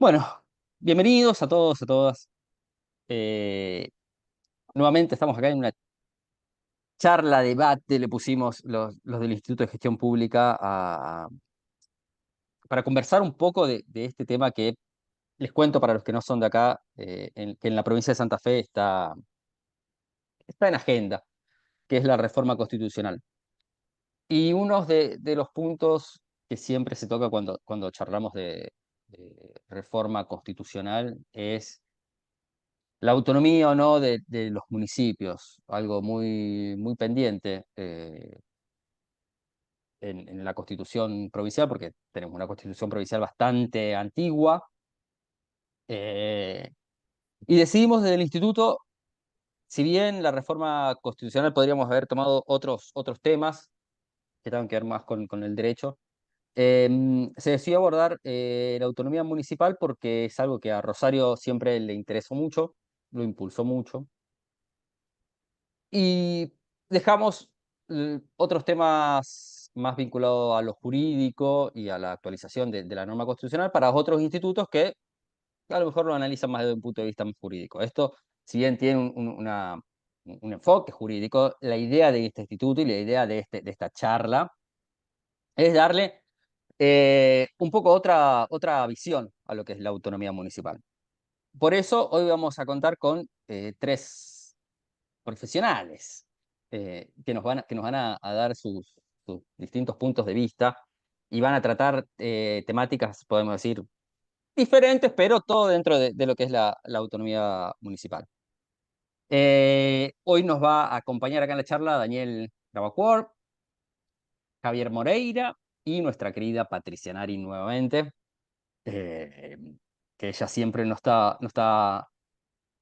Bueno, bienvenidos a todos, a todas. Eh, Nuevamente estamos acá en una charla, debate, le pusimos los del Instituto de Gestión Pública para conversar un poco de este tema que les cuento para los que no son de acá, que en la provincia de Santa Fe está en agenda, que es la reforma constitucional. Y uno de los puntos que siempre se toca cuando charlamos de reforma constitucional es la autonomía o no de los municipios, algo muy pendiente en la constitución provincial, porque tenemos una constitución provincial bastante antigua, eh, y decidimos desde el instituto, si bien la reforma constitucional podríamos haber tomado otros temas que tengan que ver más con el derecho, se decidió abordar la autonomía municipal porque es algo que a Rosario siempre le interesó mucho, lo impulsó mucho. Y dejamos otros temas más vinculados a lo jurídico y a la actualización de la norma constitucional para otros institutos que a lo mejor lo analizan más desde un punto de vista más jurídico. Esto, si bien tiene un enfoque jurídico, la idea de este instituto y la idea de esta charla es darle un poco otra visión a lo que es la autonomía municipal. Por eso hoy vamos a contar con tres profesionales que nos van a dar sus distintos puntos de vista y van a tratar temáticas, podemos decir, diferentes, pero todo dentro de lo que es la autonomía municipal. Hoy nos va a acompañar acá en la charla Daniel Grabacuor, Javier Moreira y nuestra querida Patricia Nari nuevamente, eh, que ella siempre nos está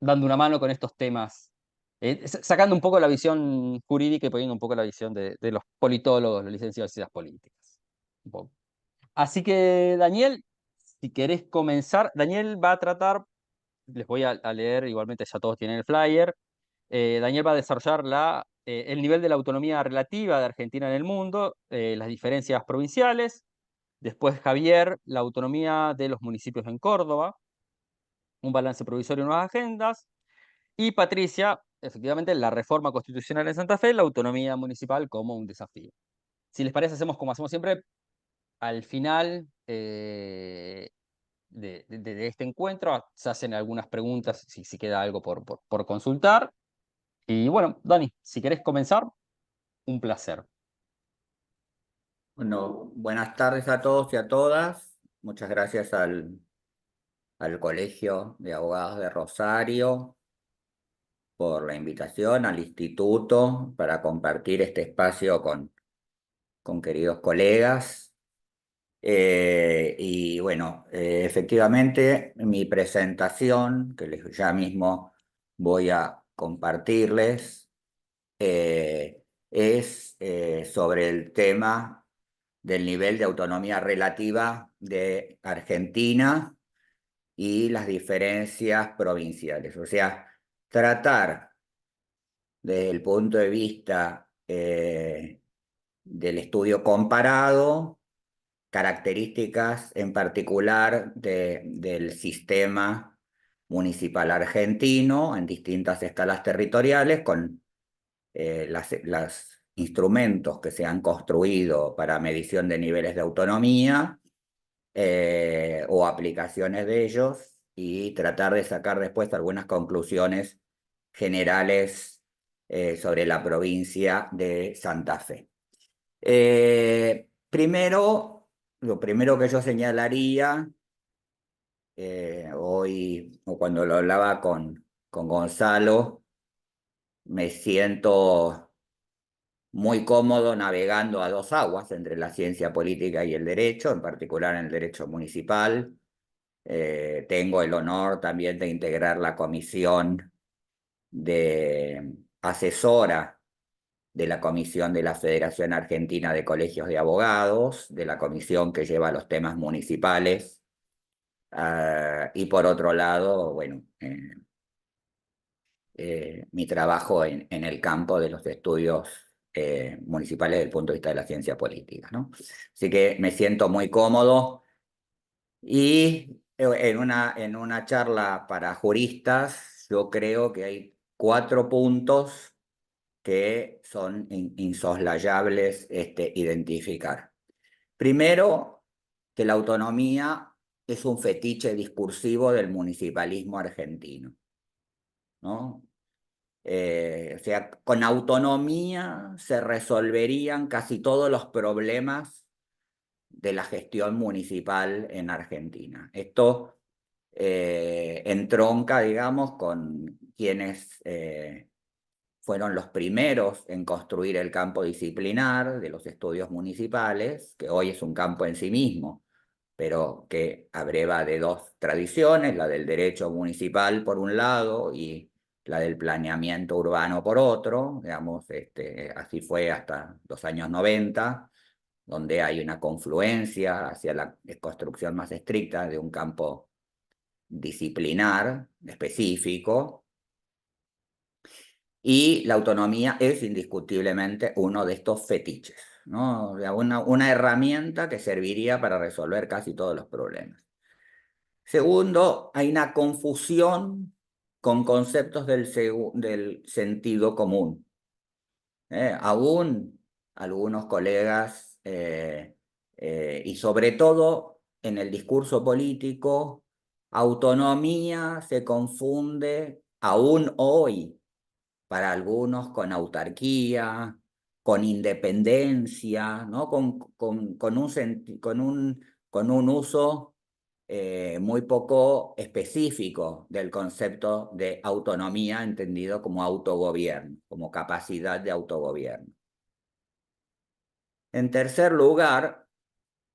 dando una mano con estos temas, sacando un poco la visión jurídica y poniendo un poco la visión de los politólogos, los licenciados en ciencias políticas. Un poco. Así que, Daniel, si querés comenzar, Daniel va a tratar, les voy a leer, igualmente ya todos tienen el flyer. Daniel va a desarrollar el nivel de la autonomía relativa de Argentina en el mundo, las diferencias provinciales. Después Javier, la autonomía de los municipios en Córdoba, un balance provisorio y nuevas agendas. Y Patricia, efectivamente, la reforma constitucional en Santa Fe, la autonomía municipal como un desafío. Si les parece, hacemos como hacemos siempre, al final de este encuentro, se hacen algunas preguntas si queda algo por consultar. Y bueno, Dani, si querés comenzar, un placer. Bueno, buenas tardes a todos y a todas. Muchas gracias al Colegio de Abogados de Rosario por la invitación, al instituto para compartir este espacio con queridos colegas. Y bueno, efectivamente mi presentación, ya mismo voy a compartirles, es sobre el tema del nivel de autonomía relativa de Argentina y las diferencias provinciales. O sea, tratar desde el punto de vista del estudio comparado, características en particular del sistema municipal argentino en distintas escalas territoriales con las instrumentos que se han construido para medición de niveles de autonomía o aplicaciones de ellos y tratar de sacar después algunas conclusiones generales sobre la provincia de Santa Fe. Lo primero que yo señalaría hoy, o cuando lo hablaba con Gonzalo, me siento muy cómodo navegando a dos aguas entre la ciencia política y el derecho, en particular en el derecho municipal. Tengo el honor también de integrar la comisión de asesora de la Comisión de la Federación Argentina de Colegios de Abogados, de la comisión que lleva los temas municipales. Y por otro lado, bueno, mi trabajo en el campo de los estudios municipales desde el punto de vista de la ciencia política, ¿no? Así que me siento muy cómodo y en una charla para juristas, yo creo que hay 4 puntos que son insoslayables identificar. Primero, que la autonomía es un fetiche discursivo del municipalismo argentino, ¿no? O sea, con autonomía se resolverían casi todos los problemas de la gestión municipal en Argentina. Esto entronca, digamos, con quienes fueron los primeros en construir el campo disciplinar de los estudios municipales, que hoy es un campo en sí mismo, pero que abreva de 2 tradiciones, la del derecho municipal por un lado y la del planeamiento urbano por otro, digamos, así fue hasta los años 90, donde hay una confluencia hacia la construcción más estricta de un campo disciplinar específico, y la autonomía es indiscutiblemente uno de estos fetiches, ¿no? Una herramienta que serviría para resolver casi todos los problemas. Segundo, hay una confusión con conceptos del sentido común. Aún algunos colegas, y sobre todo en el discurso político, autonomía se confunde aún hoy para algunos con autarquía, con independencia, ¿no? Con un uso muy poco específico del concepto de autonomía, entendido como autogobierno, como capacidad de autogobierno. En tercer lugar,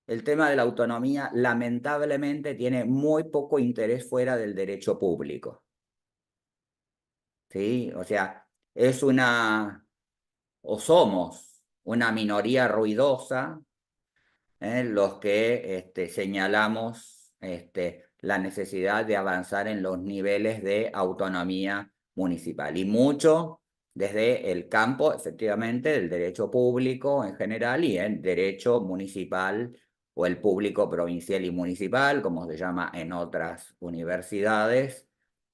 el tema de la autonomía lamentablemente tiene muy poco interés fuera del derecho público, ¿sí? O sea, es o somos una minoría ruidosa, los que señalamos la necesidad de avanzar en los niveles de autonomía municipal. Y mucho desde el campo, efectivamente, del derecho público en general y el derecho municipal o el público provincial y municipal, como se llama en otras universidades,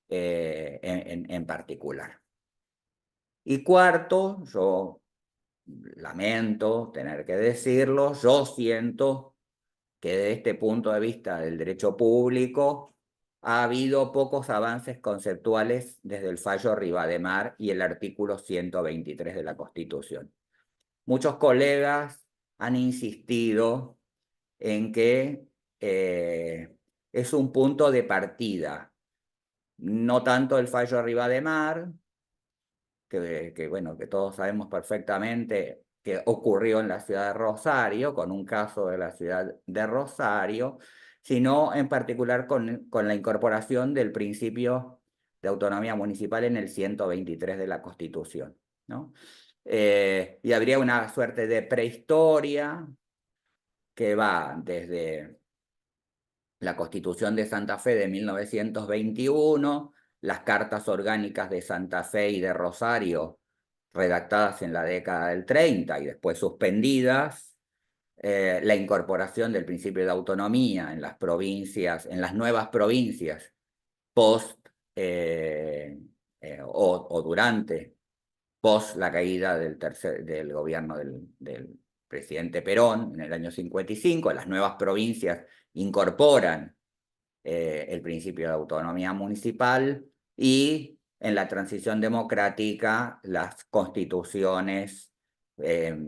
en particular. Y cuarto, yo lamento tener que decirlo, yo siento que desde este punto de vista del derecho público ha habido pocos avances conceptuales desde el fallo Rivademar y el artículo 123 de la Constitución. Muchos colegas han insistido en que es un punto de partida, no tanto el fallo Rivademar, bueno, que todos sabemos perfectamente que ocurrió en la ciudad de Rosario, con un caso de la ciudad de Rosario, sino en particular con la incorporación del principio de autonomía municipal en el 123 de la Constitución, ¿no? Y habría una suerte de prehistoria que va desde la Constitución de Santa Fe de 1921, las cartas orgánicas de Santa Fe y de Rosario, redactadas en la década del 30 y después suspendidas, la incorporación del principio de autonomía en las provincias, en las nuevas provincias, post o durante, post la caída del gobierno del presidente Perón en el año 55, las nuevas provincias incorporan el principio de autonomía municipal y en la transición democrática las constituciones,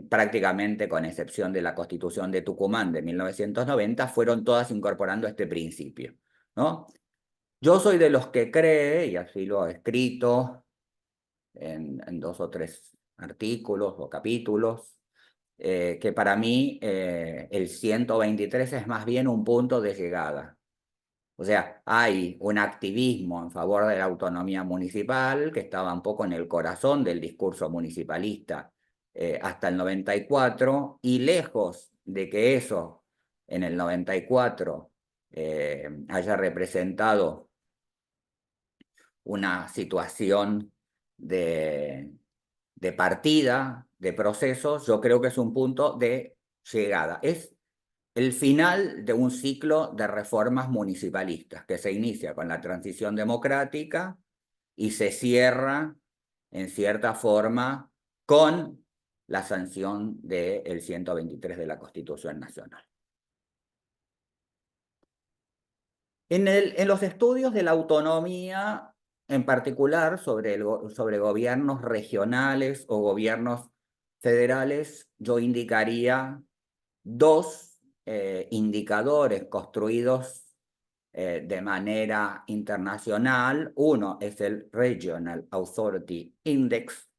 prácticamente con excepción de la Constitución de Tucumán de 1990, fueron todas incorporando este principio, ¿no? Yo soy de los que cree, y así lo he escrito en 2 o 3 artículos o capítulos, que para mí el 123 es más bien un punto de llegada. O sea, hay un activismo en favor de la autonomía municipal que estaba un poco en el corazón del discurso municipalista hasta el 94, y lejos de que eso en el 94 haya representado una situación de partida, de procesos, yo creo que es un punto de llegada. Es el final de un ciclo de reformas municipalistas que se inicia con la transición democrática y se cierra, en cierta forma, con la sanción del 123 de la Constitución Nacional. En los estudios de la autonomía, en particular sobre gobiernos regionales o gobiernos federales, yo indicaría dos indicadores construidos de manera internacional. Uno es el Regional Authority Index,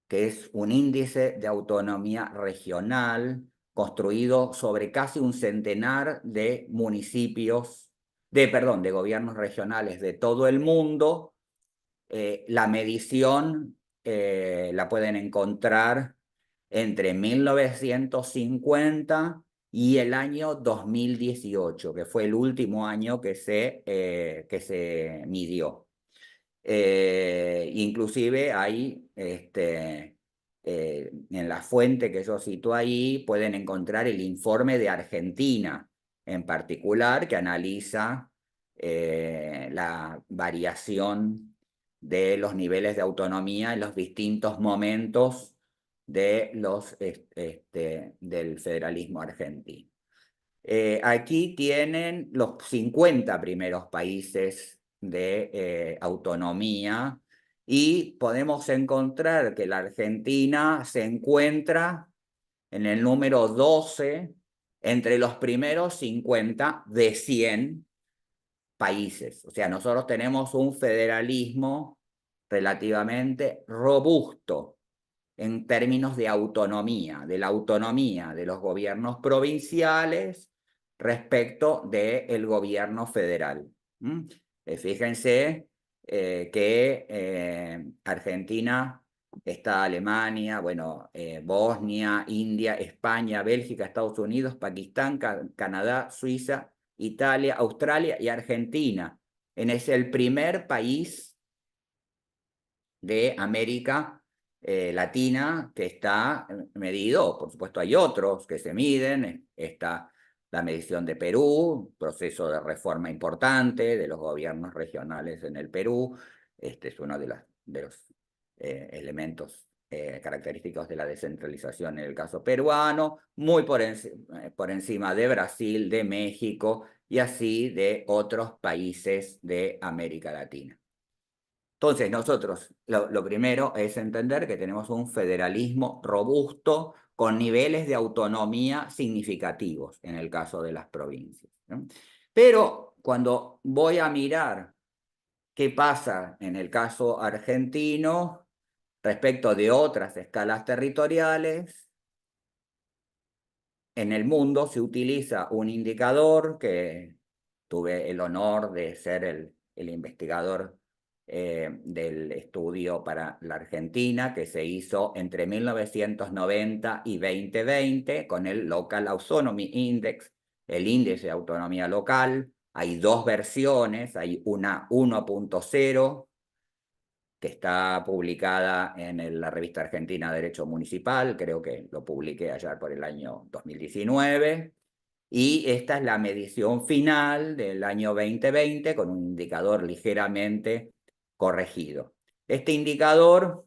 que es un índice de autonomía regional construido sobre casi un centenar de municipios, de gobiernos regionales de todo el mundo. La medición la pueden encontrar entre 1950 y el año 2018, que fue el último año que se midió. Inclusive hay, en la fuente que yo cito ahí, pueden encontrar el informe de Argentina, en particular, que analiza la variación de los niveles de autonomía en los distintos momentos del federalismo argentino. Aquí tienen los 50 primeros países de autonomía y podemos encontrar que la Argentina se encuentra en el número 12 entre los primeros 50 de 100 países. O sea, nosotros tenemos un federalismo relativamente robusto en términos de autonomía, de la autonomía de los gobiernos provinciales respecto del gobierno federal. Fíjense que Argentina, está Alemania, bueno, Bosnia, India, España, Bélgica, Estados Unidos, Pakistán, Canadá, Suiza, Italia, Australia y Argentina. Es el primer país de América Latina que está medido. Por supuesto hay otros que se miden. Está la medición de Perú, proceso de reforma importante de los gobiernos regionales en el Perú. Este es uno de los elementos característicos de la descentralización en el caso peruano, muy por encima de Brasil, de México y así de otros países de América Latina. Entonces, nosotros lo primero es entender que tenemos un federalismo robusto con niveles de autonomía significativos en el caso de las provincias, ¿no? Pero cuando voy a mirar qué pasa en el caso argentino respecto de otras escalas territoriales, en el mundo se utiliza un indicador que tuve el honor de ser el investigador del estudio para la Argentina, que se hizo entre 1990 y 2020 con el Local Autonomy Index, el índice de autonomía local. Hay dos versiones, hay una 1.0 que está publicada en la revista Argentina Derecho Municipal, creo que lo publiqué allá por el año 2019, y esta es la medición final del año 2020 con un indicador ligeramente corregido. Este indicador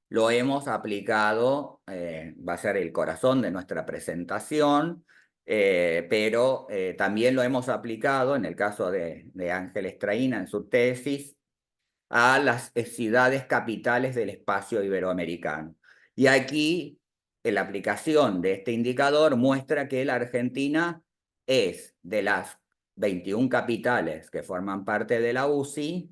lo hemos aplicado, va a ser el corazón de nuestra presentación, pero también lo hemos aplicado en el caso de Ángel Estraína en su tesis a las ciudades capitales del espacio iberoamericano. Y aquí la aplicación de este indicador muestra que la Argentina es de las 21 capitales que forman parte de la UCI,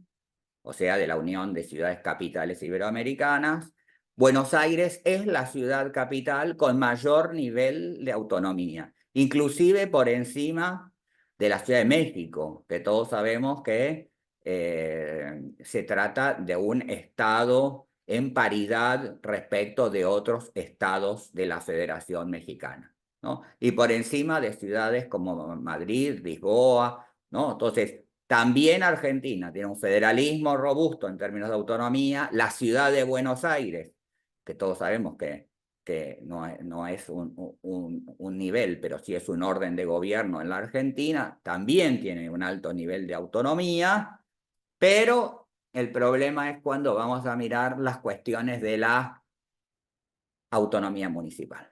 o sea, de la Unión de Ciudades Capitales Iberoamericanas, Buenos Aires es la ciudad capital con mayor nivel de autonomía, inclusive por encima de la Ciudad de México, que todos sabemos que se trata de un estado en paridad respecto de otros estados de la Federación Mexicana, ¿no? Y por encima de ciudades como Madrid, Lisboa, ¿no? Entonces, también Argentina tiene un federalismo robusto en términos de autonomía. La ciudad de Buenos Aires, que todos sabemos que que no es un nivel, pero sí es un orden de gobierno en la Argentina, también tiene un alto nivel de autonomía, pero el problema es cuando vamos a mirar las cuestiones de la autonomía municipal.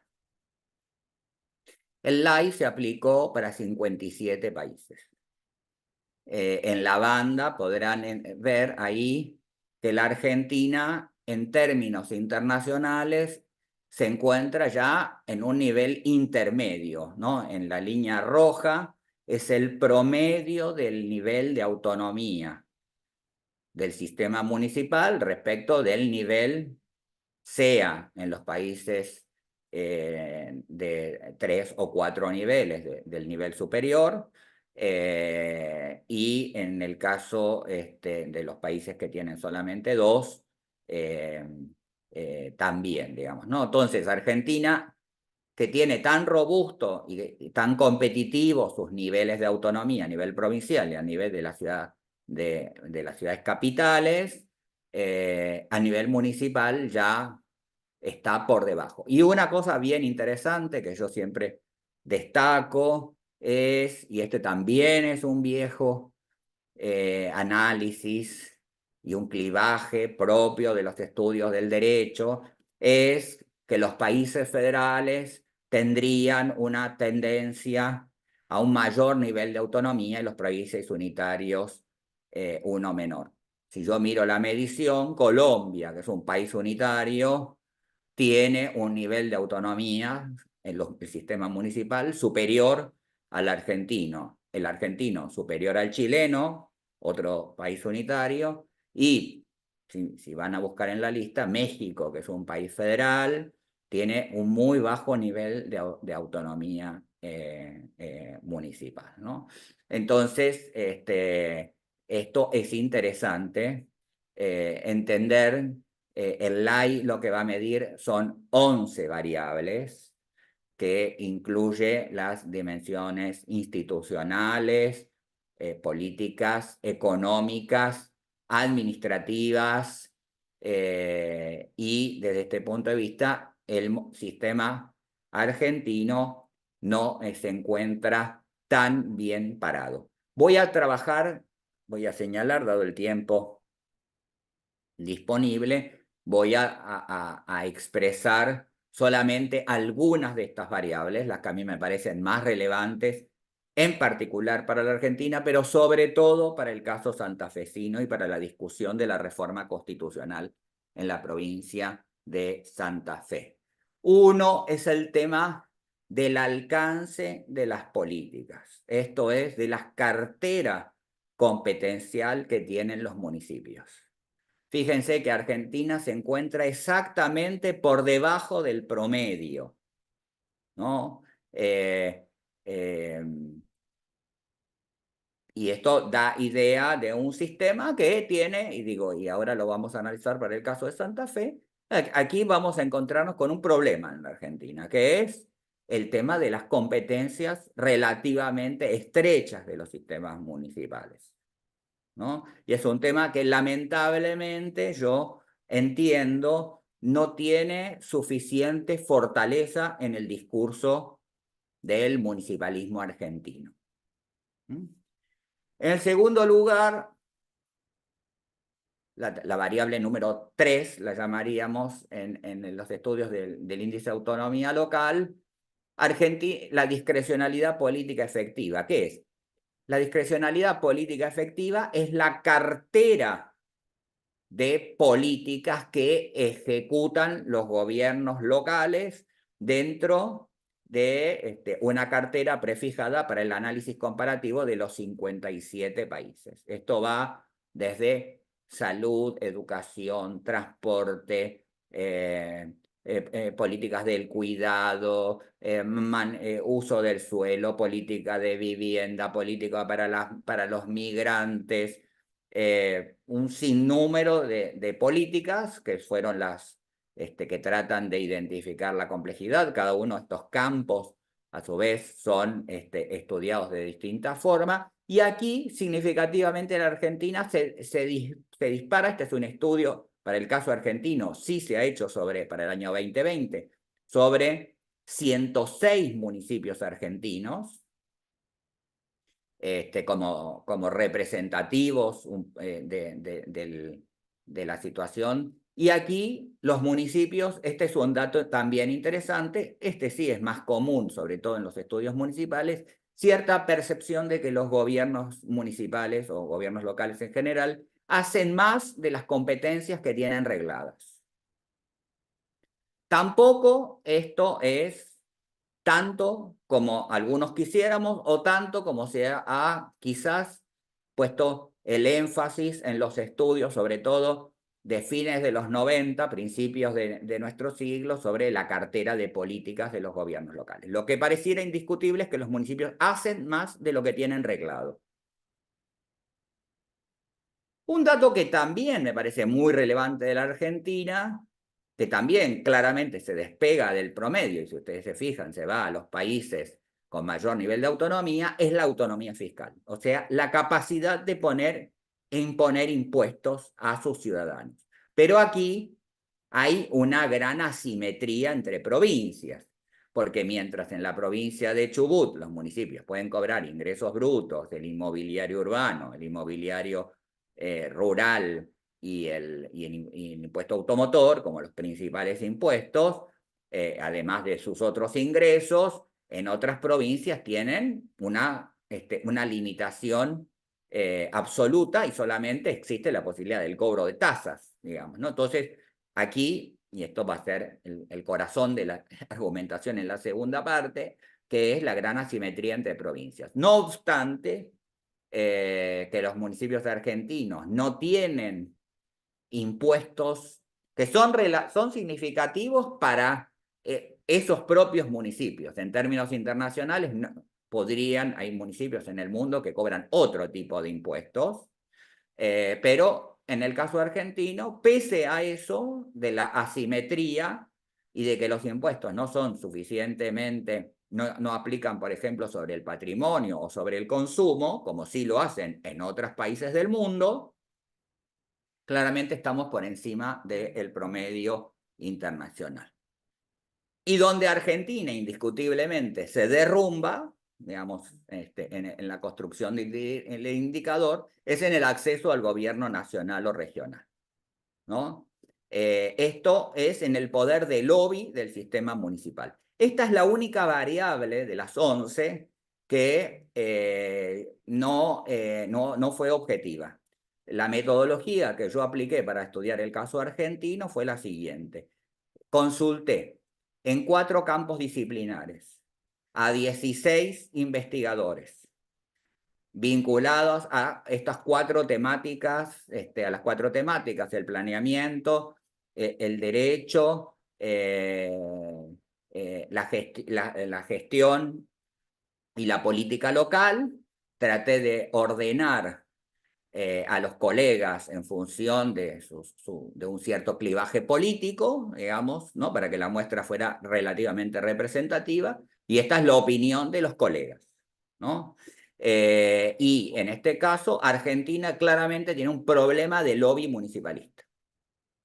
El LAI se aplicó para 57 países. En la banda podrán ver ahí que la Argentina, en términos internacionales, se encuentra ya en un nivel intermedio, ¿no? En la línea roja es el promedio del nivel de autonomía del sistema municipal respecto del nivel sea en los países de 3 o 4 niveles del nivel superior, y en el caso de los países que tienen solamente 2, también, digamos, ¿no? Entonces, Argentina, que tiene tan robusto y tan competitivo sus niveles de autonomía a nivel provincial y a nivel de la ciudad, de las ciudades capitales, a nivel municipal ya está por debajo. Y una cosa bien interesante que yo siempre destaco es, y este también es un viejo análisis y un clivaje propio de los estudios del derecho, es que los países federales tendrían una tendencia a un mayor nivel de autonomía y los países unitarios uno menor. Si yo miro la medición, Colombia, que es un país unitario, tiene un nivel de autonomía en el sistema municipal superior al argentino, el argentino superior al chileno, otro país unitario, y si van a buscar en la lista, México, que es un país federal, tiene un muy bajo nivel de autonomía municipal, ¿no? Entonces, esto es interesante entender. El LAI lo que va a medir son 11 variables que incluye las dimensiones institucionales, políticas, económicas, administrativas, y desde este punto de vista el sistema argentino no se encuentra tan bien parado. Voy a señalar, dado el tiempo disponible, voy a expresar solamente algunas de estas variables, las que a mí me parecen más relevantes, en particular para la Argentina, pero sobre todo para el caso santafesino y para la discusión de la reforma constitucional en la provincia de Santa Fe. Uno es el tema del alcance de las políticas, esto es, de la cartera competencial que tienen los municipios. Fíjense que Argentina se encuentra exactamente por debajo del promedio, ¿no? Y esto da idea de un sistema que tiene, y ahora lo vamos a analizar para el caso de Santa Fe, aquí vamos a encontrarnos con un problema en la Argentina, que es el tema de las competencias relativamente estrechas de los sistemas municipales, ¿no? Y es un tema que lamentablemente yo entiendo no tiene suficiente fortaleza en el discurso del municipalismo argentino. En segundo lugar, la variable número 3, la llamaríamos en los estudios del índice de autonomía local, la discrecionalidad política efectiva. ¿Qué es? La discrecionalidad política efectiva es la cartera de políticas que ejecutan los gobiernos locales dentro de una cartera prefijada para el análisis comparativo de los 57 países. Esto va desde salud, educación, transporte, políticas del cuidado, uso del suelo, política de vivienda, política para los migrantes, un sinnúmero de políticas que fueron las que tratan de identificar la complejidad. Cada uno de estos campos, a su vez, son estudiados de distinta forma. Y aquí, significativamente, en la Argentina se dispara. Este es un estudio para el caso argentino, sí se ha hecho para el año 2020, sobre 106 municipios argentinos, como representativos de la situación. Y aquí los municipios, este es un dato también interesante, este sí es más común, sobre todo en los estudios municipales, cierta percepción de que los gobiernos municipales o gobiernos locales en general hacen más de las competencias que tienen regladas. Tampoco esto es tanto como algunos quisiéramos o tanto como se ha quizás puesto el énfasis en los estudios, sobre todo de fines de los 90, principios de nuestro siglo, sobre la cartera de políticas de los gobiernos locales. Lo que pareciera indiscutible es que los municipios hacen más de lo que tienen reglado. Un dato que también me parece muy relevante de la Argentina, que también claramente se despega del promedio, y si ustedes se fijan, se va a los países con mayor nivel de autonomía, es la autonomía fiscal. O sea, la capacidad de imponer impuestos a sus ciudadanos. Pero aquí hay una gran asimetría entre provincias, porque mientras en la provincia de Chubut los municipios pueden cobrar ingresos brutos del inmobiliario urbano, el inmobiliario rural y el impuesto automotor como los principales impuestos, además de sus otros ingresos, en otras provincias tienen una limitación absoluta y solamente existe la posibilidad del cobro de tasas, digamos, ¿no? Entonces, aquí, y esto va a ser el corazón de la argumentación en la segunda parte, que es la gran asimetría entre provincias. No obstante, que los municipios argentinos no tienen impuestos que son significativos para esos propios municipios. En términos internacionales, hay municipios en el mundo que cobran otro tipo de impuestos, pero en el caso argentino, pese a eso, de la asimetría y de que los impuestos no son suficientemente, no aplican, por ejemplo, sobre el patrimonio o sobre el consumo, como sí lo hacen en otros países del mundo, claramente estamos por encima del promedio internacional. Y donde Argentina indiscutiblemente se derrumba, digamos, en la construcción del indicador, es en el acceso al gobierno nacional o regional, ¿no? Esto es en el poder de lobby del sistema municipal. Esta es la única variable de las 11 que no fue objetiva. La metodología que yo apliqué para estudiar el caso argentino fue la siguiente. Consulté en 4 campos disciplinares a 16 investigadores vinculados a estas 4 temáticas, a las 4 temáticas, el planeamiento, el derecho, la gestión y la política local. Traté de ordenar a los colegas en función de un cierto clivaje político, digamos, ¿no? Para que la muestra fuera relativamente representativa, y esta es la opinión de los colegas, ¿no? Y en este caso, Argentina claramente tiene un problema de lobby municipalista,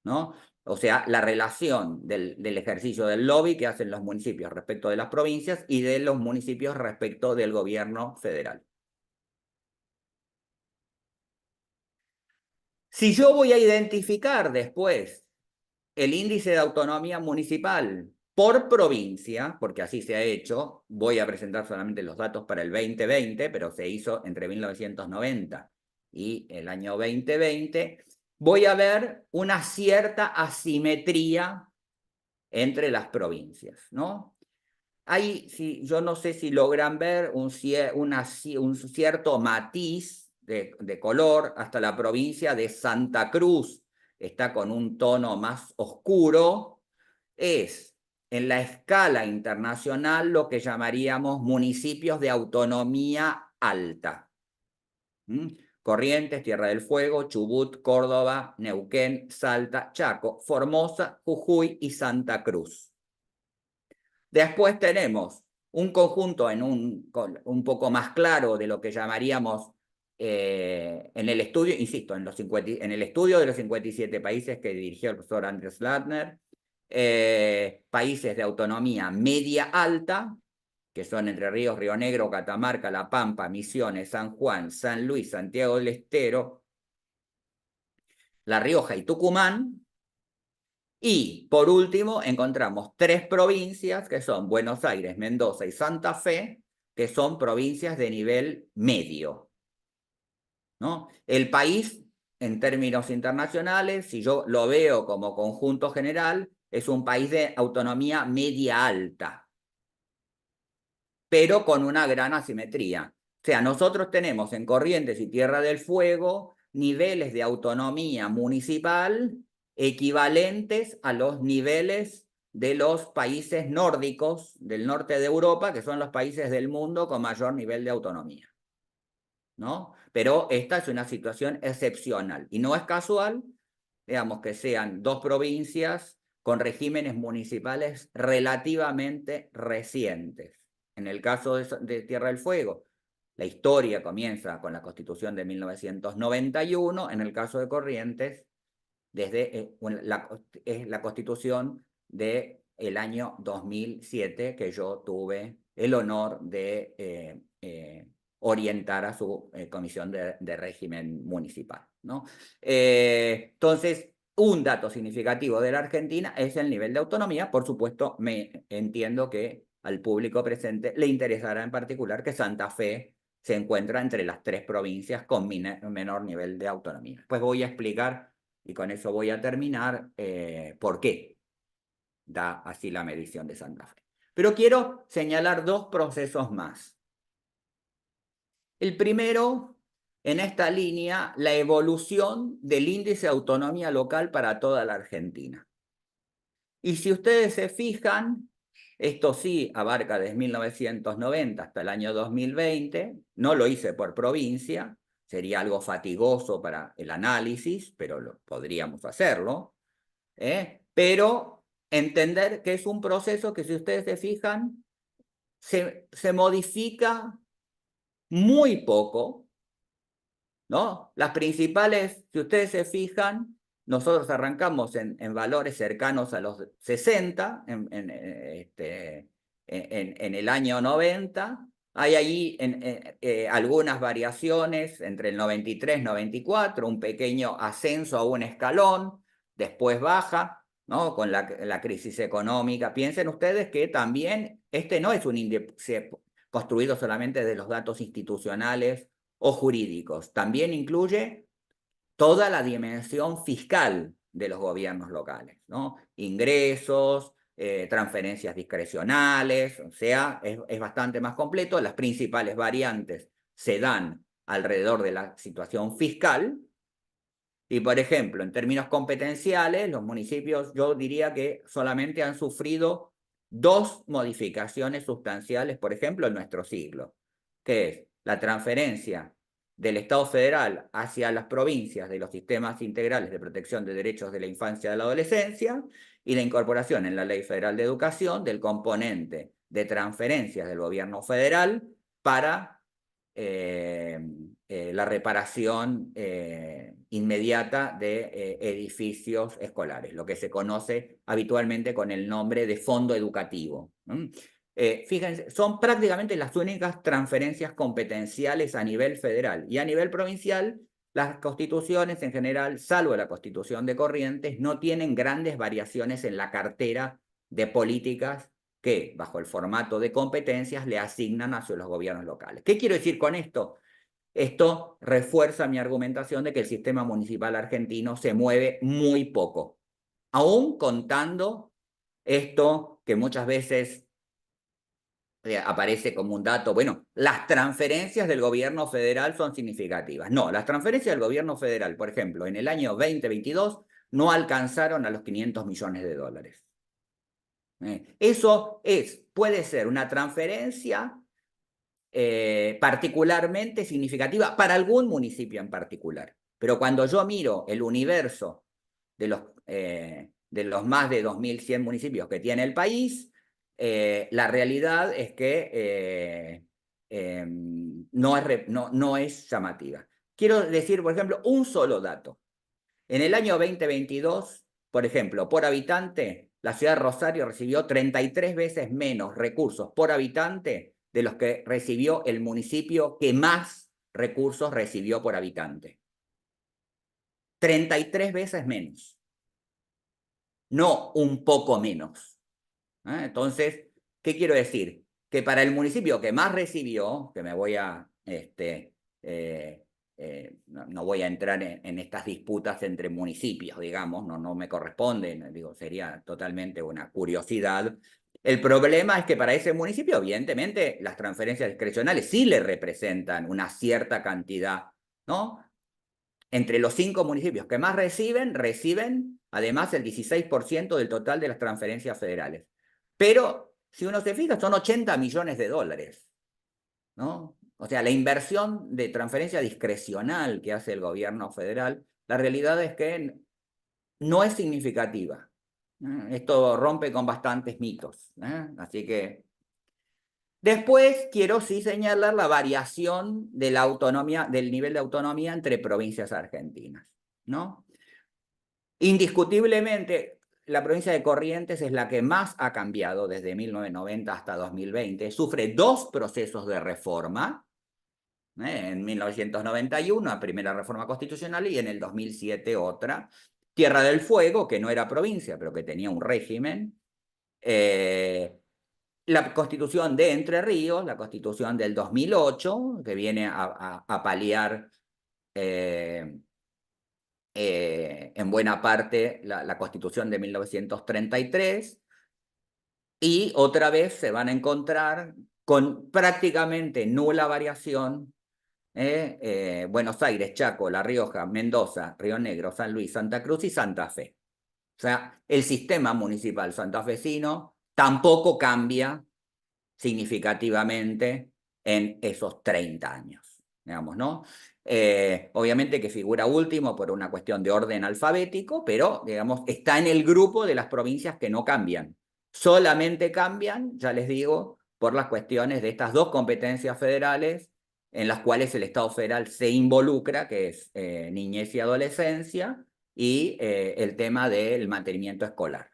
¿no? O sea, la relación del ejercicio del lobby que hacen los municipios respecto de las provincias y de los municipios respecto del gobierno federal. Si yo voy a identificar después el índice de autonomía municipal por provincia, porque así se ha hecho, voy a presentar solamente los datos para el 2020, pero se hizo entre 1990 y el año 2020, voy a ver una cierta asimetría entre las provincias, ¿no? Yo no sé si logran ver un cierto matiz de color hasta la provincia de Santa Cruz, está con un tono más oscuro, es en la escala internacional lo que llamaríamos municipios de autonomía alta. Corrientes, Tierra del Fuego, Chubut, Córdoba, Neuquén, Salta, Chaco, Formosa, Jujuy y Santa Cruz. Después tenemos un conjunto un poco más claro de lo que llamaríamos en el estudio, insisto, en el estudio de los 57 países que dirigió el profesor Andrés Ladner, países de autonomía media alta, que son Entre Ríos, Río Negro, Catamarca, La Pampa, Misiones, San Juan, San Luis, Santiago del Estero, La Rioja y Tucumán. Y por último encontramos 3 provincias que son Buenos Aires, Mendoza y Santa Fe, que son provincias de nivel medio, ¿no? El país, en términos internacionales, si yo lo veo como conjunto general, es un país de autonomía media alta, pero con una gran asimetría. O sea, nosotros tenemos en Corrientes y Tierra del Fuego niveles de autonomía municipal equivalentes a los niveles de los países nórdicos del norte de Europa, que son los países del mundo con mayor nivel de autonomía, ¿no? Pero esta es una situación excepcional y no es casual, digamos, que sean 2 provincias con regímenes municipales relativamente recientes. En el caso de Tierra del Fuego, la historia comienza con la Constitución de 1991, en el caso de Corrientes, desde la Constitución del año 2007, que yo tuve el honor de orientar a su comisión de régimen municipal, ¿no? Entonces, un dato significativo de la Argentina es el nivel de autonomía. Por supuesto, me entiendo que al público presente le interesará en particular que Santa Fe se encuentra entre las 3 provincias con menor nivel de autonomía. Pues voy a explicar, y con eso voy a terminar, por qué da así la medición de Santa Fe. Pero quiero señalar 2 procesos más. El primero, en esta línea, la evolución del índice de autonomía local para toda la Argentina. Y si ustedes se fijan, esto sí abarca desde 1990 hasta el año 2020, no lo hice por provincia, sería algo fatigoso para el análisis, pero podríamos hacerlo, pero entender que es un proceso que, si ustedes se fijan, se modifica muy poco, ¿no? Las principales, si ustedes se fijan, nosotros arrancamos en valores cercanos a los 60, en el año 90. Hay allí algunas variaciones entre el 93 y 94, un pequeño ascenso a un escalón, después baja, ¿no? Con la crisis económica. Piensen ustedes que también este no es un índice construido solamente de los datos institucionales o jurídicos, también incluye toda la dimensión fiscal de los gobiernos locales, ¿no? Ingresos, transferencias discrecionales, o sea, es bastante más completo. Las principales variantes se dan alrededor de la situación fiscal. Y, por ejemplo, en términos competenciales, los municipios, yo diría que solamente han sufrido 2 modificaciones sustanciales, por ejemplo, en nuestro siglo, que es la transferencia del Estado federal hacia las provincias de los sistemas integrales de protección de derechos de la infancia y de la adolescencia, y la incorporación en la Ley Federal de Educación del componente de transferencias del gobierno federal para la reparación inmediata de edificios escolares, lo que se conoce habitualmente con el nombre de fondo educativo. Fíjense, son prácticamente las únicas transferencias competenciales a nivel federal, y a nivel provincial las constituciones en general, salvo la Constitución de Corrientes, no tienen grandes variaciones en la cartera de políticas que, bajo el formato de competencias, le asignan hacia los gobiernos locales. ¿Qué quiero decir con esto? Esto refuerza mi argumentación de que el sistema municipal argentino se mueve muy poco, aún contando esto que muchas veces aparece como un dato. Bueno, las transferencias del gobierno federal son significativas. No, las transferencias del gobierno federal, por ejemplo, en el año 2022 no alcanzaron a los 500 millones de dólares. Eso puede ser una transferencia particularmente significativa para algún municipio en particular. Pero cuando yo miro el universo de los más de 2.100 municipios que tiene el país, la realidad es que no es llamativa. Quiero decir, por ejemplo, un solo dato. En el año 2022, por ejemplo, por habitante, la ciudad de Rosario recibió 33 veces menos recursos por habitante de los que recibió el municipio que más recursos recibió por habitante. 33 veces menos, no un poco menos. Entonces, ¿qué quiero decir? Que para el municipio que más recibió, que me voy a, no voy a entrar en estas disputas entre municipios, digamos, no me corresponden, digo, sería totalmente una curiosidad. El problema es que para ese municipio, evidentemente, las transferencias discrecionales sí le representan una cierta cantidad, ¿no? Entre los 5 municipios que más reciben además el 16% del total de las transferencias federales. Pero, si uno se fija, son 80 millones de dólares, ¿no? O sea, la inversión de transferencia discrecional que hace el gobierno federal, la realidad es que no es significativa. Esto rompe con bastantes mitos. Así que después quiero sí señalar la variación de la autonomía, del nivel de autonomía entre provincias argentinas, ¿no? Indiscutiblemente, la provincia de Corrientes es la que más ha cambiado desde 1990 hasta 2020. Sufre 2 procesos de reforma. En 1991, la primera reforma constitucional, y en el 2007 otra. Tierra del Fuego, que no era provincia, pero que tenía un régimen. La Constitución de Entre Ríos, la Constitución del 2008, que viene a paliar en buena parte la Constitución de 1933, y otra vez se van a encontrar con prácticamente nula variación Buenos Aires, Chaco, La Rioja, Mendoza, Río Negro, San Luis, Santa Cruz y Santa Fe. O sea, el sistema municipal santafesino tampoco cambia significativamente en esos 30 años, digamos, ¿no? Obviamente que figura último por una cuestión de orden alfabético, pero, digamos, está en el grupo de las provincias que no cambian. Solamente cambian, ya les digo, por las cuestiones de estas 2 competencias federales en las cuales el Estado federal se involucra, que es niñez y adolescencia, y el tema del mantenimiento escolar.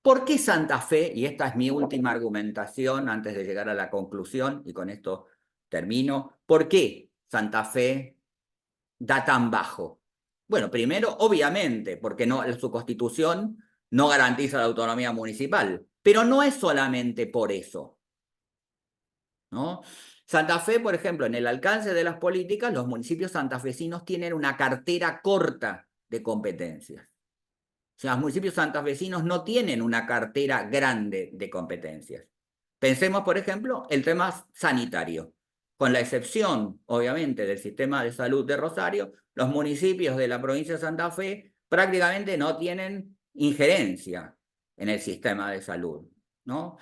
¿Por qué Santa Fe? Y esta es mi última argumentación antes de llegar a la conclusión, y con esto termino. ¿Por qué Santa Fe da tan bajo? Bueno, primero, obviamente, porque su constitución no garantiza la autonomía municipal, pero no es solamente por eso, ¿no? Santa Fe, por ejemplo, en el alcance de las políticas, los municipios santafesinos tienen una cartera corta de competencias. O sea, los municipios santafesinos no tienen una cartera grande de competencias. Pensemos, por ejemplo, el tema sanitario. Con la excepción, obviamente, del sistema de salud de Rosario, los municipios de la provincia de Santa Fe prácticamente no tienen injerencia en el sistema de salud, ¿no?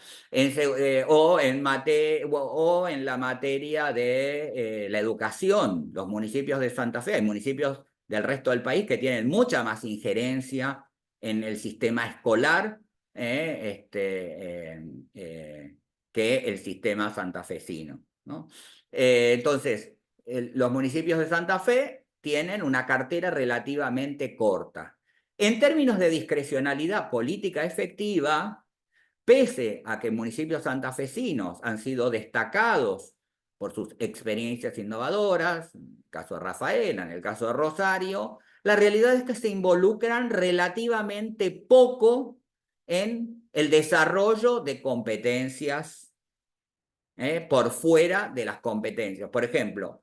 O en la materia de la educación. Los municipios de Santa Fe, hay municipios del resto del país que tienen mucha más injerencia en el sistema escolar que el sistema santafesino, ¿no? Entonces, los municipios de Santa Fe tienen una cartera relativamente corta. En términos de discrecionalidad política efectiva, pese a que municipios santafesinos han sido destacados por sus experiencias innovadoras, en el caso de Rafaela, en el caso de Rosario, la realidad es que se involucran relativamente poco en el desarrollo de competencias por fuera de las competencias. Por ejemplo,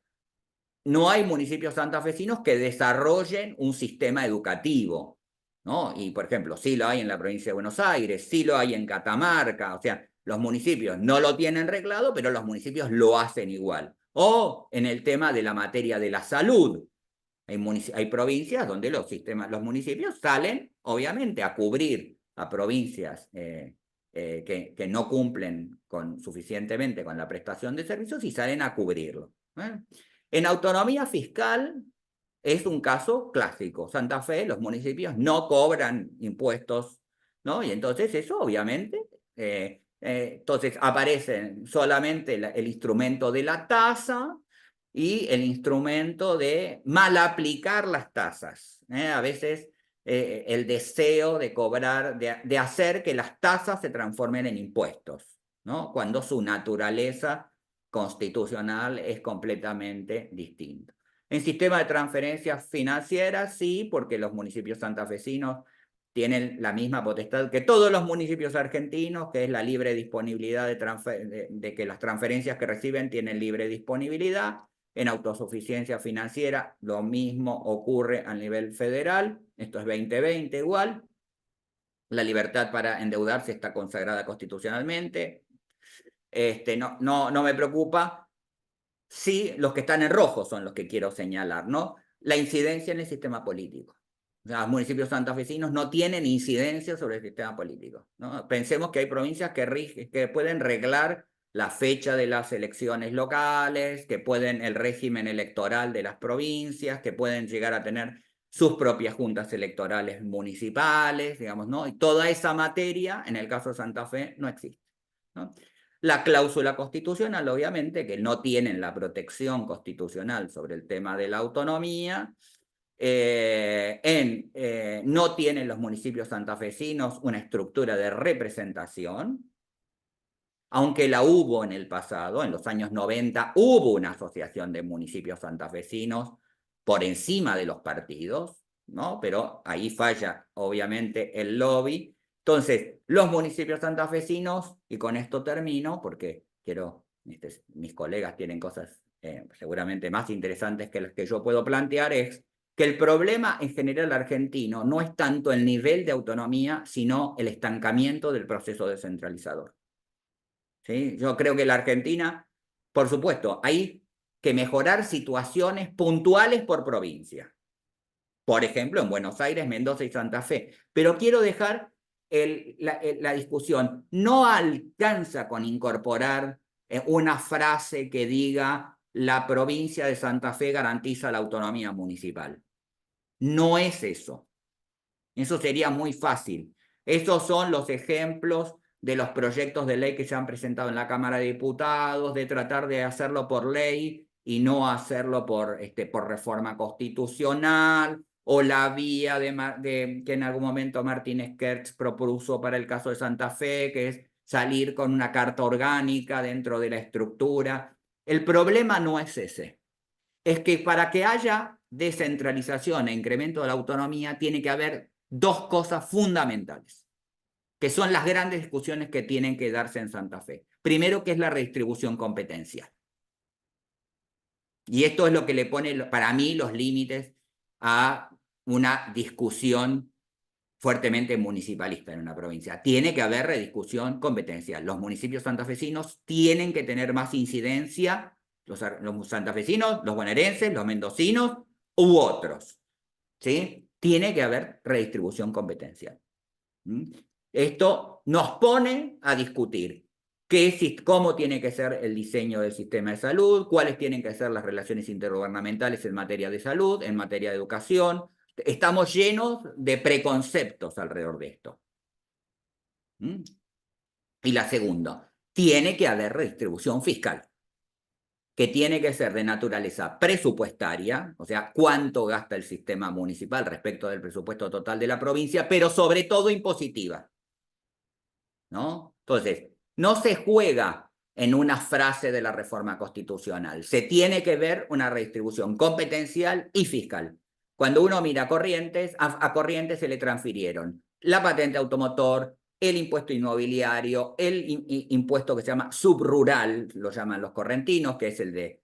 no hay municipios santafesinos que desarrollen un sistema educativo, ¿no? Y, por ejemplo, sí lo hay en la provincia de Buenos Aires, sí lo hay en Catamarca, o sea, los municipios no lo tienen reglado, pero los municipios lo hacen igual. O en el tema de la materia de la salud. Hay provincias donde los municipios salen, obviamente, a cubrir a provincias que no cumplen suficientemente con la prestación de servicios y salen a cubrirlo. En autonomía fiscal es un caso clásico. Santa Fe, los municipios no cobran impuestos, ¿no? Y entonces eso, obviamente, entonces aparece solamente el instrumento de la tasa y el instrumento de mal aplicar las tasas. A veces el deseo de cobrar, de hacer que las tasas se transformen en impuestos, ¿no? Cuando su naturaleza constitucional es completamente distinta. En sistema de transferencias financieras, sí, porque los municipios santafesinos tienen la misma potestad que todos los municipios argentinos, que es la libre disponibilidad de que las transferencias que reciben tienen libre disponibilidad. En autosuficiencia financiera, lo mismo ocurre a nivel federal, esto es 2020 igual. La libertad para endeudarse está consagrada constitucionalmente. No me preocupa. Sí, los que están en rojo son los que quiero señalar, ¿no? La incidencia en el sistema político. O sea, los municipios santafesinos no tienen incidencia sobre el sistema político, ¿no? Pensemos que hay provincias que pueden reglar la fecha de las elecciones locales, que pueden el régimen electoral de las provincias, que pueden llegar a tener sus propias juntas electorales municipales, digamos, ¿no? Y toda esa materia, en el caso de Santa Fe, no existe, ¿no? La cláusula constitucional, obviamente, que no tienen la protección constitucional sobre el tema de la autonomía, no tienen los municipios santafesinos una estructura de representación, aunque la hubo en el pasado, en los años 90, hubo una asociación de municipios santafesinos por encima de los partidos, ¿no? Pero ahí falla, obviamente, el lobby. Entonces, los municipios santafesinos, y con esto termino, porque mis colegas tienen cosas seguramente más interesantes que las que yo puedo plantear, es que el problema en general argentino no es tanto el nivel de autonomía, sino el estancamiento del proceso descentralizador. ¿Sí? Yo creo que la Argentina, por supuesto, hay que mejorar situaciones puntuales por provincia. Por ejemplo, en Buenos Aires, Mendoza y Santa Fe. Pero quiero dejar la discusión. No alcanza con incorporar una frase que diga la provincia de Santa Fe garantiza la autonomía municipal. No es eso. Eso sería muy fácil. Esos son los ejemplos de los proyectos de ley que se han presentado en la Cámara de Diputados, de tratar de hacerlo por ley y no hacerlo por reforma constitucional, o la vía que en algún momento Martínez Kertz propuso para el caso de Santa Fe, que es salir con una carta orgánica dentro de la estructura. El problema no es ese. Es que para que haya descentralización e incremento de la autonomía, tiene que haber dos cosas fundamentales, que son las grandes discusiones que tienen que darse en Santa Fe. Primero, que es la redistribución competencial. Y esto es lo que le pone, para mí, los límites a una discusión fuertemente municipalista en una provincia. Tiene que haber rediscusión competencial. Los municipios santafesinos tienen que tener más incidencia, los santafesinos, los bonaerenses, los mendocinos u otros. ¿Sí? Tiene que haber redistribución competencial. Esto nos pone a discutir cómo tiene que ser el diseño del sistema de salud, cuáles tienen que ser las relaciones intergubernamentales en materia de salud, en materia de educación. Estamos llenos de preconceptos alrededor de esto. Y la segunda, tiene que haber redistribución fiscal, que tiene que ser de naturaleza presupuestaria, o sea, cuánto gasta el sistema municipal respecto del presupuesto total de la provincia, pero sobre todo impositiva, ¿no? Entonces, no se juega en una frase de la reforma constitucional, se tiene que ver una redistribución competencial y fiscal. Cuando uno mira Corrientes, a Corrientes se le transfirieron la patente automotor, el impuesto inmobiliario, el impuesto que se llama subrural, lo llaman los correntinos, que es el de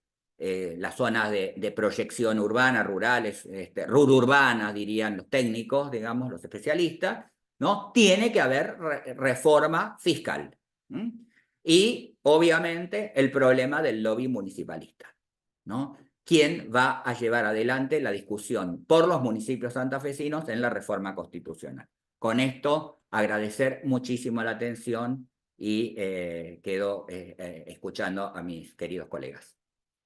las zonas de proyección urbana, rurales, rururbanas, dirían los técnicos, digamos, los especialistas, ¿no? Tiene que haber reforma fiscal. Y, obviamente, el problema del lobby municipalista, ¿no? ¿Quién va a llevar adelante la discusión por los municipios santafesinos en la reforma constitucional? Con esto, agradecer muchísimo la atención y quedo escuchando a mis queridos colegas.